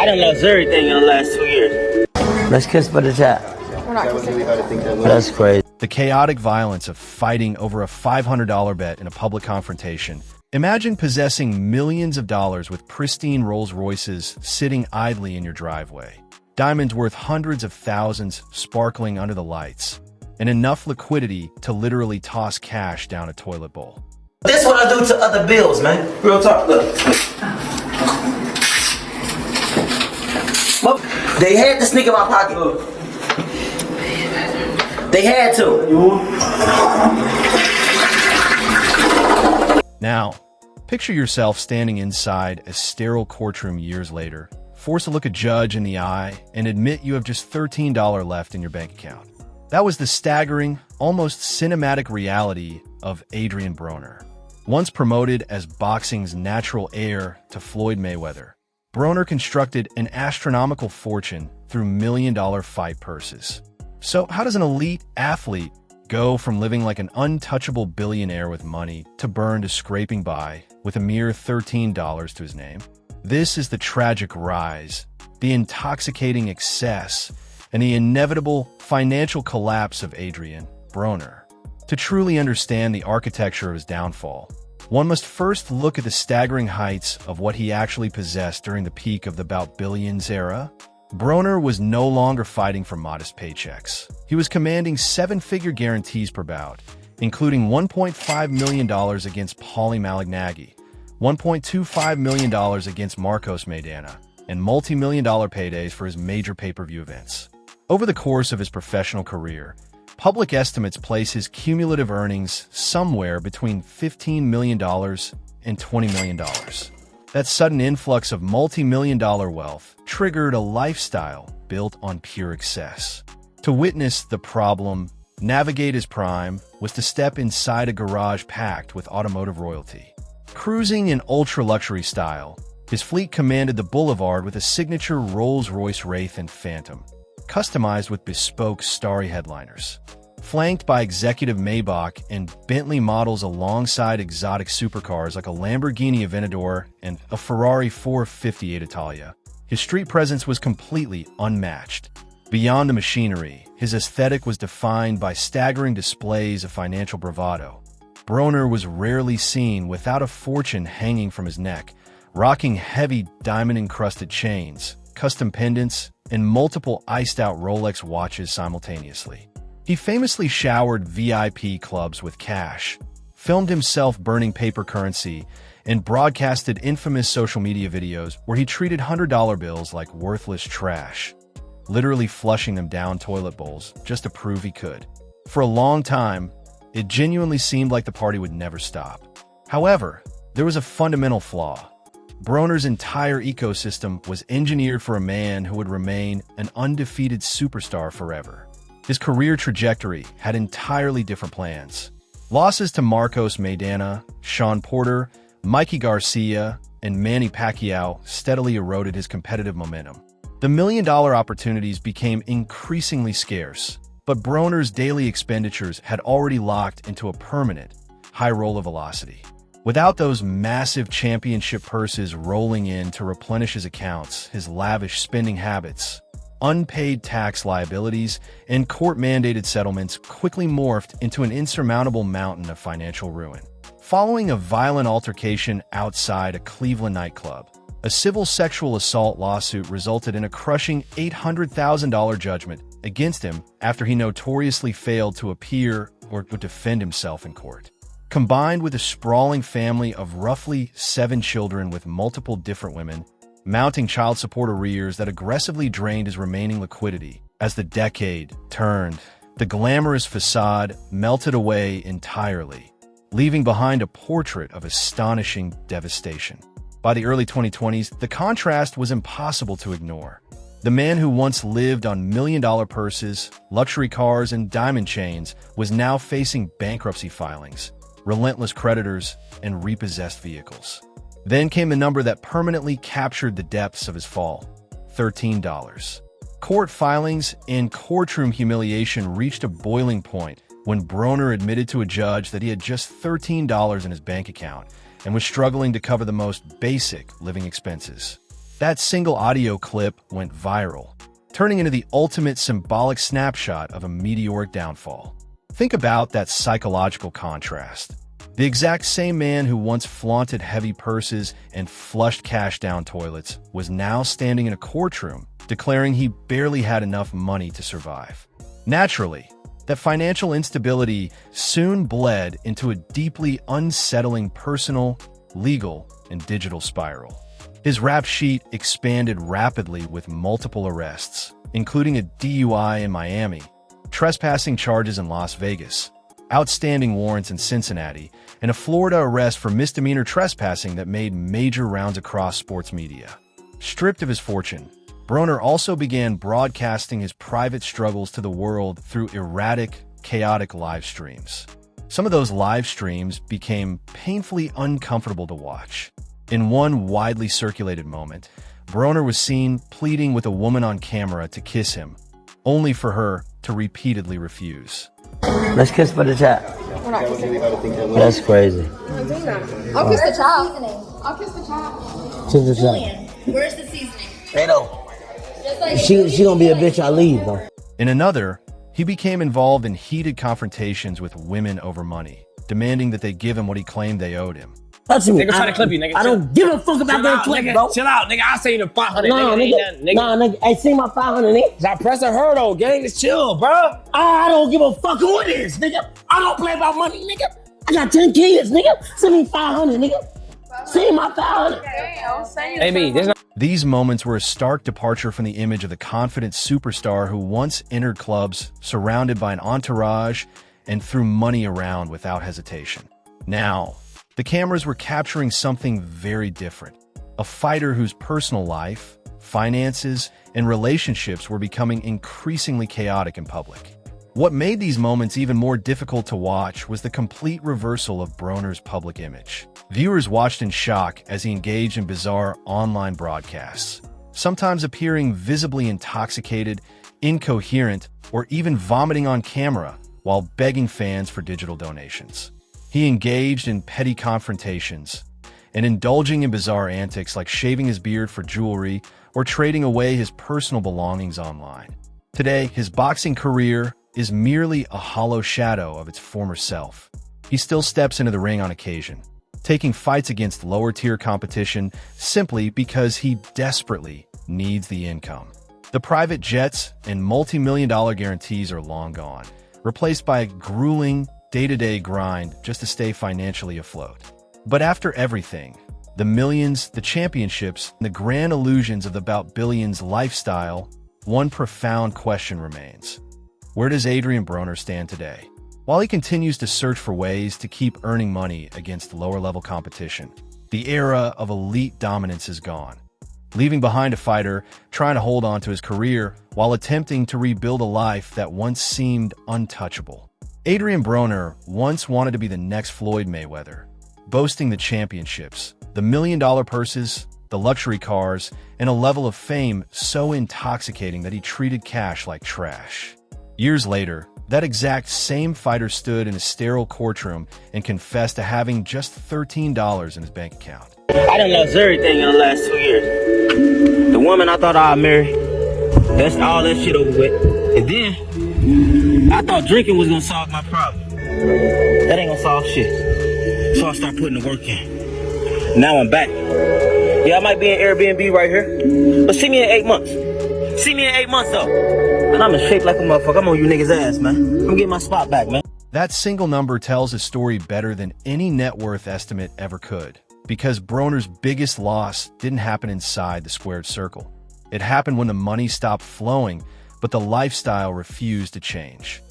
done lost everything in the last 2 years. Let's kiss for the chat. We're not kissing. That's crazy. The chaotic violence of fighting over a $500 bet in a public confrontation. Imagine possessing millions of dollars with pristine Rolls Royces sitting idly in your driveway. Diamonds worth hundreds of thousands sparkling under the lights. And enough liquidity to literally toss cash down a toilet bowl. This what I do to other bills, man. Real talk, look. Look, they had to sneak in my pocket. Look. They had to. Now, picture yourself standing inside a sterile courtroom years later, forced to look a judge in the eye and admit you have just $13 left in your bank account. That was the staggering, almost cinematic reality of Adrien Broner. Once promoted as boxing's natural heir to Floyd Mayweather, Broner constructed an astronomical fortune through million-dollar fight purses. So how does an elite athlete go from living like an untouchable billionaire with money to burn to scraping by with a mere $13 to his name? This is the tragic rise, the intoxicating excess, and the inevitable financial collapse of Adrien Broner. To truly understand the architecture of his downfall, one must first look at the staggering heights of what he actually possessed during the peak of the bout billions era. Broner was no longer fighting for modest paychecks. He was commanding seven-figure guarantees per bout, including $1.5 million against Paulie Malignaggi, $1.25 million against Marcos Maidana, and multi-million-dollar paydays for his major pay-per-view events. Over the course of his professional career, public estimates place his cumulative earnings somewhere between $15 million and $20 million. That sudden influx of multi-million-dollar wealth triggered a lifestyle built on pure excess. To witness the problem, navigate his prime, was to step inside a garage packed with automotive royalty. Cruising in ultra-luxury style, his fleet commanded the boulevard with a signature Rolls-Royce Wraith and Phantom, customized with bespoke starry headliners. Flanked by executive Maybach and Bentley models alongside exotic supercars like a Lamborghini Aventador and a Ferrari 458 Italia, his street presence was completely unmatched. Beyond the machinery, his aesthetic was defined by staggering displays of financial bravado. Broner was rarely seen without a fortune hanging from his neck, rocking heavy diamond-encrusted chains, custom pendants, and multiple iced-out Rolex watches simultaneously. He famously showered VIP clubs with cash, filmed himself burning paper currency, and broadcasted infamous social media videos where he treated $100 bills like worthless trash, literally flushing them down toilet bowls just to prove he could. For a long time, it genuinely seemed like the party would never stop. However, there was a fundamental flaw. Broner's entire ecosystem was engineered for a man who would remain an undefeated superstar forever. His career trajectory had entirely different plans. Losses to Marcos Maidana, Sean Porter, Mikey Garcia, and Manny Pacquiao steadily eroded his competitive momentum. The million-dollar opportunities became increasingly scarce, but Broner's daily expenditures had already locked into a permanent, high roller velocity. Without those massive championship purses rolling in to replenish his accounts, his lavish spending habits, unpaid tax liabilities, and court-mandated settlements quickly morphed into an insurmountable mountain of financial ruin. Following a violent altercation outside a Cleveland nightclub, a civil sexual assault lawsuit resulted in a crushing $800,000 judgment against him after he notoriously failed to appear or defend himself in court. Combined with a sprawling family of roughly 7 children with multiple different women, mounting child support arrears that aggressively drained his remaining liquidity. As the decade turned, the glamorous facade melted away entirely, leaving behind a portrait of astonishing devastation. By the early 2020s, the contrast was impossible to ignore. The man who once lived on million-dollar purses, luxury cars, and diamond chains was now facing bankruptcy filings, relentless creditors, and repossessed vehicles. Then came the number that permanently captured the depths of his fall: $13. Court filings and courtroom humiliation reached a boiling point when Broner admitted to a judge that he had just $13 in his bank account and was struggling to cover the most basic living expenses. That single audio clip went viral, turning into the ultimate symbolic snapshot of a meteoric downfall. Think about that psychological contrast. The exact same man who once flaunted heavy purses and flushed cash down toilets was now standing in a courtroom declaring he barely had enough money to survive. Naturally, that financial instability soon bled into a deeply unsettling personal, legal, and digital spiral. His rap sheet expanded rapidly with multiple arrests, including a DUI in Miami, trespassing charges in Las Vegas, outstanding warrants in Cincinnati, and a Florida arrest for misdemeanor trespassing that made major rounds across sports media. Stripped of his fortune, Broner also began broadcasting his private struggles to the world through erratic, chaotic live streams. Some of those live streams became painfully uncomfortable to watch. In one widely circulated moment, Broner was seen pleading with a woman on camera to kiss him, only for her to repeatedly refuse. Let's kiss for the chat. We're not kissing. That's crazy. I'm not doing that. I'll kiss the child. I'll kiss the child. Kiss the chat. Julian, where's the seasoning? Hey, no. Just like She gonna be a bitch I leave, though. In another, he became involved in heated confrontations with women over money, demanding that they give him what he claimed they owed him. Touch me. Nigga, try to clip you, nigga. I don't give a fuck about that clip, bro. Chill out, nigga. I'll say you the 500, Nah, nigga. nigga. Nah, nigga. Hey, see my 500, nigga. I press a hurdle, gang. Just chill, bro. I don't give a fuck who it is, nigga. I don't play about money, nigga. I got 10 kids, nigga. Send me 500, nigga. Send my 500. Hey, B, there's no... These moments were a stark departure from the image of the confident superstar who once entered clubs surrounded by an entourage and threw money around without hesitation. Now, the cameras were capturing something very different. A fighter whose personal life, finances, and relationships were becoming increasingly chaotic in public. What made these moments even more difficult to watch was the complete reversal of Broner's public image. Viewers watched in shock as he engaged in bizarre online broadcasts, sometimes appearing visibly intoxicated, incoherent, or even vomiting on camera while begging fans for digital donations. He engaged in petty confrontations and indulging in bizarre antics like shaving his beard for jewelry or trading away his personal belongings online. Today, his boxing career is merely a hollow shadow of its former self. He still steps into the ring on occasion, taking fights against lower-tier competition simply because he desperately needs the income. The private jets and multi-million-dollar guarantees are long gone, replaced by a grueling, day-to-day grind just to stay financially afloat. But after everything, the millions, the championships, and the grand illusions of the about billions lifestyle, one profound question remains. Where does Adrien Broner stand today? While he continues to search for ways to keep earning money against lower-level competition, the era of elite dominance is gone, leaving behind a fighter trying to hold on to his career while attempting to rebuild a life that once seemed untouchable. Adrien Broner once wanted to be the next Floyd Mayweather, boasting the championships, the million-dollar purses, the luxury cars, and a level of fame so intoxicating that he treated cash like trash. Years later, that exact same fighter stood in a sterile courtroom and confessed to having just $13 in his bank account. I done lost everything in the last 2 years. The woman I thought I'd marry, that's all that shit over with. And then, I thought drinking was gonna solve my problem. That ain't gonna solve shit. So I start putting the work in. Now I'm back. Yeah, I might be in Airbnb right here, but see me in 8 months. See me in 8 months though. And I'm in shape like a motherfucker. I'm on you niggas' ass, man. I'm gonna get my spot back, man. That single number tells his story better than any net worth estimate ever could, because Broner's biggest loss didn't happen inside the squared circle. It happened when the money stopped flowing, but the lifestyle refused to change.